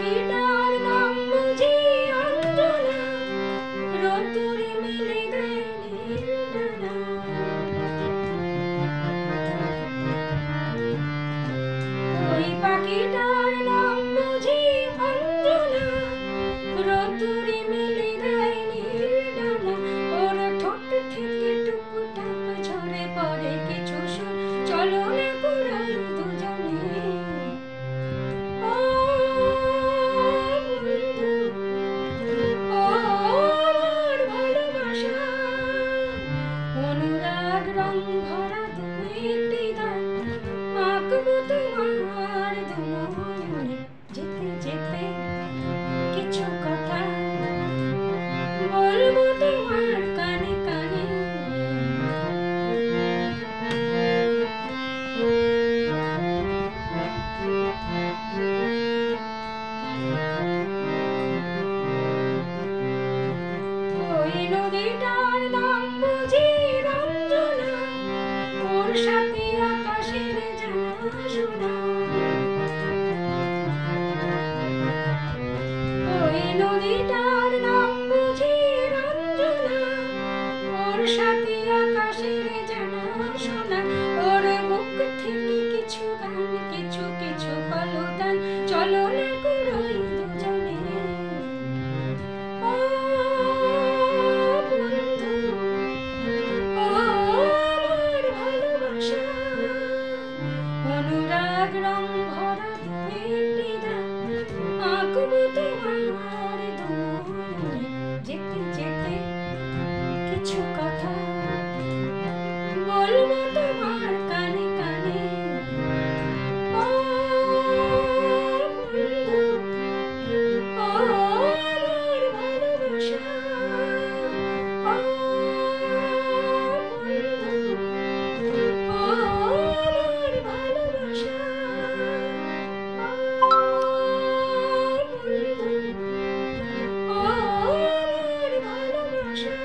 পাখিটার নাম বুঝি অঞ্জনা, রোদ্দুরে মেলে দেয় নীল ডানা। ওই পাখিটার নাম বুঝি অঞ্জনা, রোদ্দুরে মেলে দেয় নীল ডানা। ওর ঠোঁট থেকে টুপটাপ ঝরে পড়ে কিছু সুর, চলো না পুরাই দুজনে। ও বন্ধু, ও আমার ভালোবাসা, অনুরাগ রং ভরা তুমি একটি দান, আঁকবো তোমার দুনয়নে। যেতে যেতে কিছু কথা বলবো তোমার কানে কানে। ওই নদীটার নাম বুঝি রঞ্জনা, ওর সাথে আকাশের জানাশোনা। ওই নদীটার নাম বুঝি রঞ্জনা, ওর সাথে আকাশের জানাশোনা। ওর বুক থেকে কিছু গান, কিছু কিছু কলতান, চলো না কুড়োই দুজনে। ও বন্ধু, ও আমার ভালোবাসা, অনুরাগ রং ভরা তুমি একটি দান, আঁকবো তোমার দুনয়নে। যেতে যেতে কিছু কথা বলবো তোমার কানে কানে। ও বন্ধু, ও আমার ভালোবাসা, ও বন্ধু, ও আমার ভালোবাসা, ও বন্ধু, ও আমার ভালোবাসা।